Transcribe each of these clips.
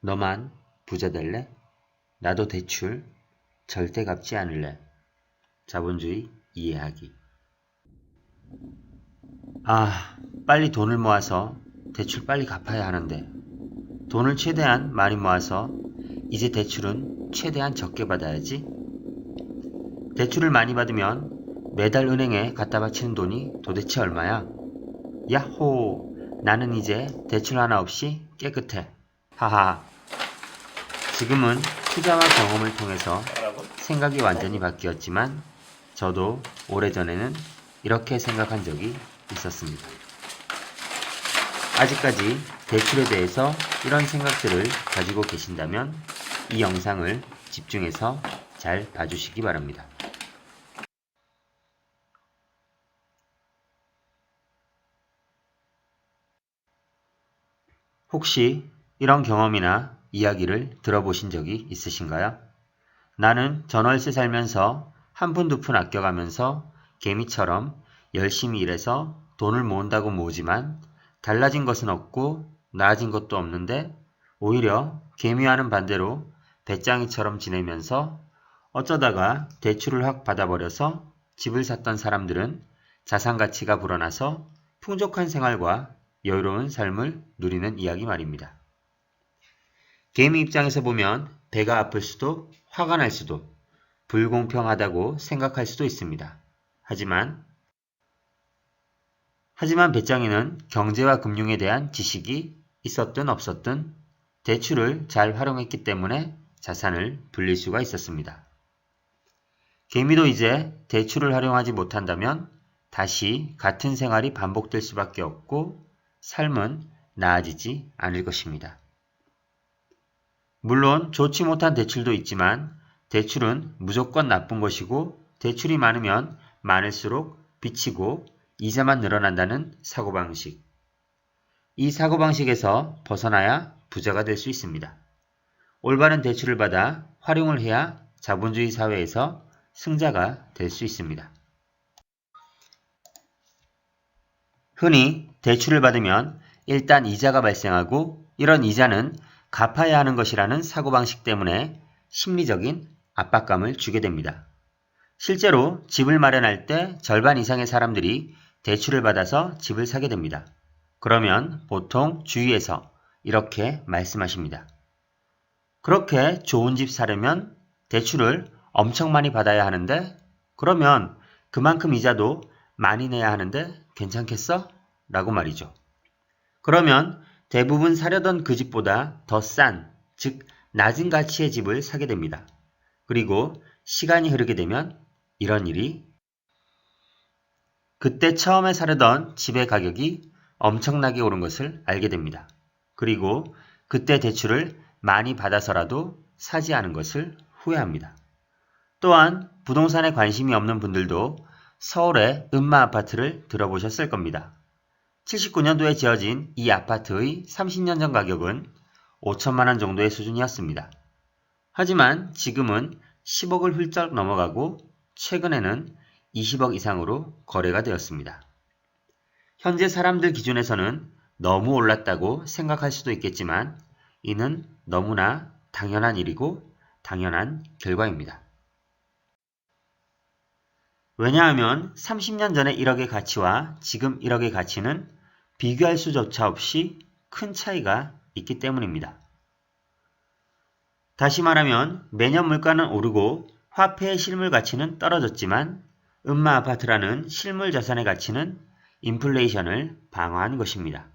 너만 부자 될래? 나도 대출 절대 갚지 않을래. 자본주의 이해하기. 빨리 돈을 모아서 대출 빨리 갚아야 하는데 돈을 최대한 많이 모아서 이제 대출은 최대한 적게 받아야지. 대출을 많이 받으면 매달 은행에 갖다 바치는 돈이 도대체 얼마야? 야호! 나는 이제 대출 하나 없이 깨끗해. 하하. 지금은 투자와 경험을 통해서 생각이 완전히 바뀌었지만 저도 오래전에는 이렇게 생각한 적이 있었습니다. 아직까지 대출에 대해서 이런 생각들을 가지고 계신다면 이 영상을 집중해서 잘 봐주시기 바랍니다. 혹시 이런 경험이나 이야기를 들어보신 적이 있으신가요? 나는 전월세 살면서 한 푼 두 푼 아껴가면서 개미처럼 열심히 일해서 돈을 모은다고 모으지만 달라진 것은 없고 나아진 것도 없는데 오히려 개미와는 반대로 배짱이처럼 지내면서 어쩌다가 대출을 확 받아버려서 집을 샀던 사람들은 자산 가치가 불어나서 풍족한 생활과 여유로운 삶을 누리는 이야기 말입니다. 개미 입장에서 보면 배가 아플 수도 화가 날 수도 불공평하다고 생각할 수도 있습니다. 하지만 배짱이는 경제와 금융에 대한 지식이 있었든 없었든 대출을 잘 활용했기 때문에 자산을 불릴 수가 있었습니다. 개미도 이제 대출을 활용하지 못한다면 다시 같은 생활이 반복될 수밖에 없고 삶은 나아지지 않을 것입니다. 물론 좋지 못한 대출도 있지만 대출은 무조건 나쁜 것이고 대출이 많으면 많을수록 빚이고 이자만 늘어난다는 사고방식. 이 사고방식에서 벗어나야 부자가 될 수 있습니다. 올바른 대출을 받아 활용을 해야 자본주의 사회에서 승자가 될 수 있습니다. 흔히 대출을 받으면 일단 이자가 발생하고 이런 이자는 갚아야 하는 것이라는 사고방식 때문에 심리적인 압박감을 주게 됩니다. 실제로 집을 마련할 때 절반 이상의 사람들이 대출을 받아서 집을 사게 됩니다. 그러면 보통 주위에서 이렇게 말씀하십니다. 그렇게 좋은 집 사려면 대출을 엄청 많이 받아야 하는데 그러면 그만큼 이자도 많이 내야 하는데 괜찮겠어? 라고 말이죠. 그러면 대부분 사려던 그 집보다 더 싼, 즉 낮은 가치의 집을 사게 됩니다. 그리고 시간이 흐르게 되면 이런 일이 그때 처음에 사려던 집의 가격이 엄청나게 오른 것을 알게 됩니다. 그리고 그때 대출을 많이 받아서라도 사지 않은 것을 후회합니다. 또한 부동산에 관심이 없는 분들도 서울의 음마 아파트를 들어보셨을 겁니다. 79년도에 지어진 이 아파트의 30년 전 가격은 5천만 원 정도의 수준이었습니다. 하지만 지금은 10억을 훌쩍 넘어가고 최근에는 20억 이상으로 거래가 되었습니다. 현재 사람들 기준에서는 너무 올랐다고 생각할 수도 있겠지만 이는 너무나 당연한 일이고 당연한 결과입니다. 왜냐하면 30년 전의 1억의 가치와 지금 1억의 가치는 비교할 수조차 없이 큰 차이가 있기 때문입니다. 다시 말하면 매년 물가는 오르고 화폐의 실물 가치는 떨어졌지만 음마 아파트라는 실물 자산의 가치는 인플레이션을 방어한 것입니다.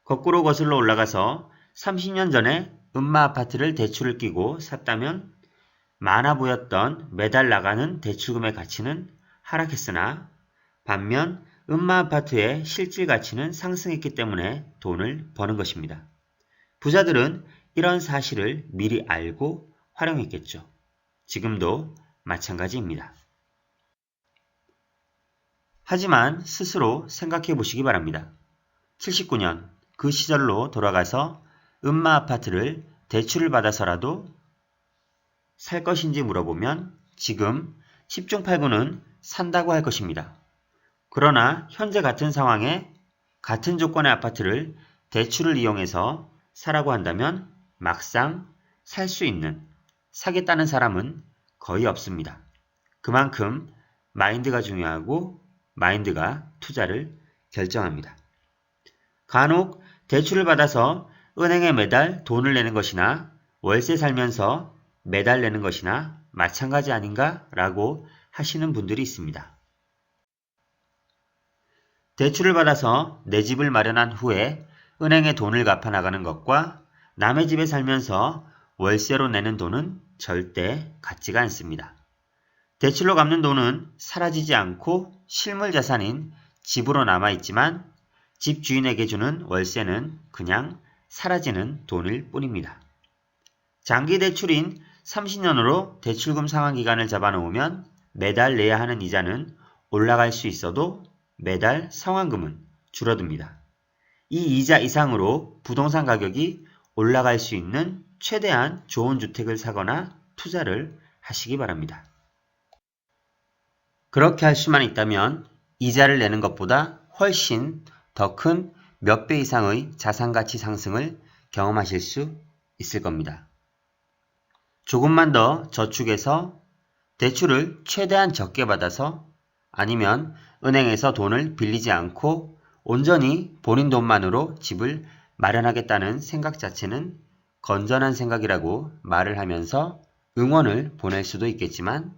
거꾸로 거슬러 올라가서 30년 전에 음마 아파트를 대출을 끼고 샀다면 많아 보였던 매달 나가는 대출금의 가치는 하락했으나 반면 음마 아파트의 실질 가치는 상승했기 때문에 돈을 버는 것입니다. 부자들은 이런 사실을 미리 알고 활용했겠죠. 지금도 마찬가지입니다. 하지만 스스로 생각해 보시기 바랍니다. 79년 그 시절로 돌아가서 음마 아파트를 대출을 받아서라도 살 것인지 물어보면 지금 10중 8구는 산다고 할 것입니다. 그러나 현재 같은 상황에 같은 조건의 아파트를 대출을 이용해서 사라고 한다면 막상 살 수 있는, 사겠다는 사람은 거의 없습니다. 그만큼 마인드가 중요하고 마인드가 투자를 결정합니다. 간혹 대출을 받아서 은행에 매달 돈을 내는 것이나 월세 살면서 매달 내는 것이나 마찬가지 아닌가? 라고 하시는 분들이 있습니다. 대출을 받아서 내 집을 마련한 후에 은행에 돈을 갚아 나가는 것과 남의 집에 살면서 월세로 내는 돈은 절대 같지가 않습니다. 대출로 갚는 돈은 사라지지 않고 실물 자산인 집으로 남아있지만 집 주인에게 주는 월세는 그냥 사라지는 돈일 뿐입니다. 장기 대출인 30년으로 대출금 상환 기간을 잡아놓으면 매달 내야 하는 이자는 올라갈 수 있어도 매달 상환금은 줄어듭니다. 이 이자 이상으로 부동산 가격이 올라갈 수 있는 최대한 좋은 주택을 사거나 투자를 하시기 바랍니다. 그렇게 할 수만 있다면 이자를 내는 것보다 훨씬 더 큰 몇 배 이상의 자산가치 상승을 경험하실 수 있을 겁니다. 조금만 더 저축해서 대출을 최대한 적게 받아서 아니면 은행에서 돈을 빌리지 않고 온전히 본인 돈만으로 집을 마련하겠다는 생각 자체는 건전한 생각이라고 말을 하면서 응원을 보낼 수도 있겠지만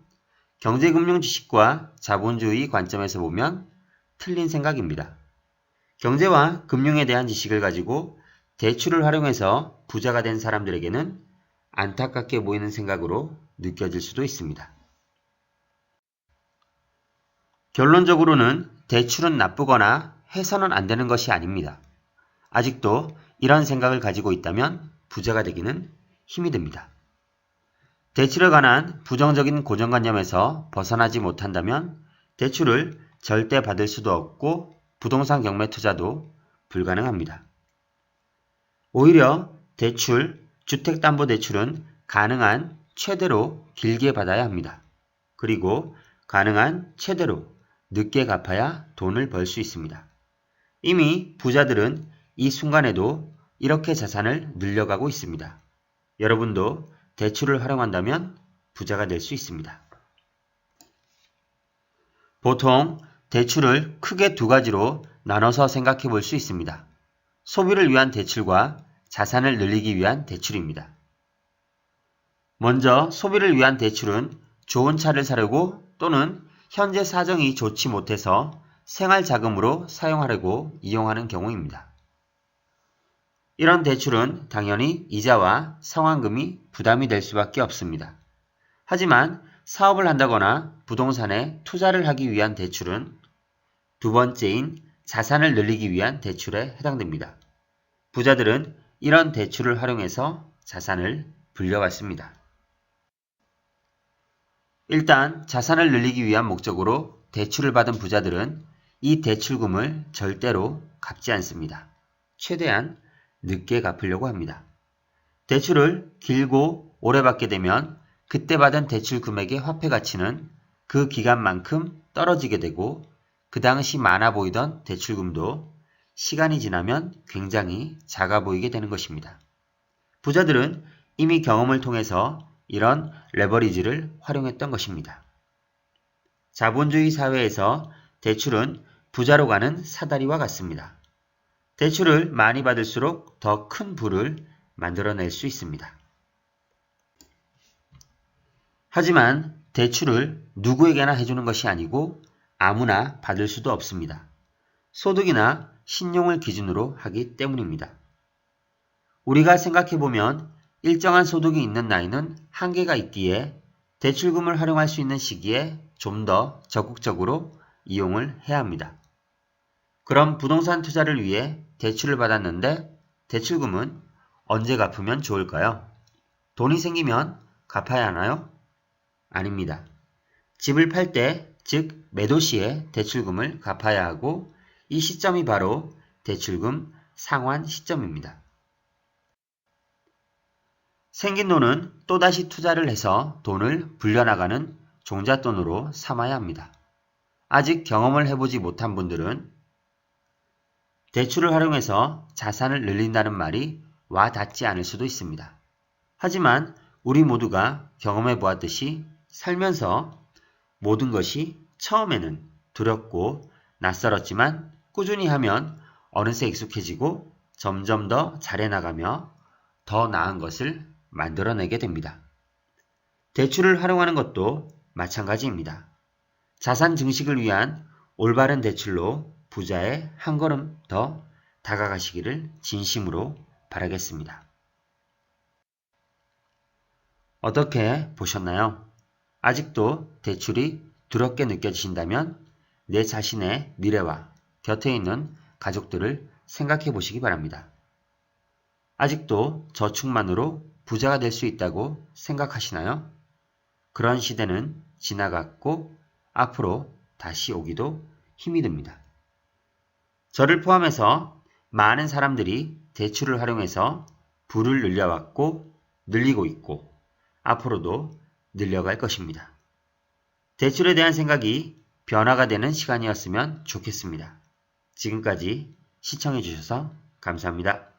경제금융 지식과 자본주의 관점에서 보면 틀린 생각입니다. 경제와 금융에 대한 지식을 가지고 대출을 활용해서 부자가 된 사람들에게는 안타깝게 보이는 생각으로 느껴질 수도 있습니다. 결론적으로는 대출은 나쁘거나 해서는 안 되는 것이 아닙니다. 아직도 이런 생각을 가지고 있다면 부자가 되기는 힘이 듭니다. 대출에 관한 부정적인 고정관념에서 벗어나지 못한다면 대출을 절대 받을 수도 없고 부동산 경매 투자도 불가능합니다. 오히려 대출, 주택담보대출은 가능한 최대로 길게 받아야 합니다. 그리고 가능한 최대로 늦게 갚아야 돈을 벌 수 있습니다. 이미 부자들은 이 순간에도 이렇게 자산을 늘려가고 있습니다. 여러분도 대출을 활용한다면 부자가 될 수 있습니다. 보통 대출을 크게 두 가지로 나눠서 생각해 볼 수 있습니다. 소비를 위한 대출과 자산을 늘리기 위한 대출입니다. 먼저 소비를 위한 대출은 좋은 차를 사려고 또는 현재 사정이 좋지 못해서 생활자금으로 사용하려고 이용하는 경우입니다. 이런 대출은 당연히 이자와 상환금이 부담이 될 수밖에 없습니다. 하지만 사업을 한다거나 부동산에 투자를 하기 위한 대출은 두 번째인 자산을 늘리기 위한 대출에 해당됩니다. 부자들은 이런 대출을 활용해서 자산을 불려왔습니다. 일단 자산을 늘리기 위한 목적으로 대출을 받은 부자들은 이 대출금을 절대로 갚지 않습니다. 최대한 늦게 갚으려고 합니다. 대출을 길고 오래 받게 되면 그때 받은 대출 금액의 화폐 가치는 그 기간만큼 떨어지게 되고 그 당시 많아 보이던 대출금도 시간이 지나면 굉장히 작아 보이게 되는 것입니다. 부자들은 이미 경험을 통해서 이런 레버리지를 활용했던 것입니다. 자본주의 사회에서 대출은 부자로 가는 사다리와 같습니다. 대출을 많이 받을수록 더 큰 부를 만들어낼 수 있습니다. 하지만 대출을 누구에게나 해주는 것이 아니고 아무나 받을 수도 없습니다. 소득이나 신용을 기준으로 하기 때문입니다. 우리가 생각해보면 일정한 소득이 있는 나이는 한계가 있기에 대출금을 활용할 수 있는 시기에 좀 더 적극적으로 이용을 해야 합니다. 그럼 부동산 투자를 위해 대출을 받았는데 대출금은 언제 갚으면 좋을까요? 돈이 생기면 갚아야 하나요? 아닙니다. 집을 팔 때, 즉 매도 시에 대출금을 갚아야 하고 이 시점이 바로 대출금 상환 시점입니다. 생긴 돈은 또다시 투자를 해서 돈을 불려나가는 종잣돈으로 삼아야 합니다. 아직 경험을 해보지 못한 분들은 대출을 활용해서 자산을 늘린다는 말이 와 닿지 않을 수도 있습니다. 하지만 우리 모두가 경험해 보았듯이 살면서 모든 것이 처음에는 두렵고 낯설었지만 꾸준히 하면 어느새 익숙해지고 점점 더 잘해나가며 더 나은 것을 만들어내게 됩니다. 대출을 활용하는 것도 마찬가지입니다. 자산 증식을 위한 올바른 대출로 부자에 한 걸음 더 다가가시기를 진심으로 바라겠습니다. 어떻게 보셨나요? 아직도 대출이 두렵게 느껴지신다면 내 자신의 미래와 곁에 있는 가족들을 생각해 보시기 바랍니다. 아직도 저축만으로 부자가 될 수 있다고 생각하시나요? 그런 시대는 지나갔고 앞으로 다시 오기도 힘이 듭니다. 저를 포함해서 많은 사람들이 대출을 활용해서 부를 늘려왔고 늘리고 있고 앞으로도 늘려갈 것입니다. 대출에 대한 생각이 변화가 되는 시간이었으면 좋겠습니다. 지금까지 시청해 주셔서 감사합니다.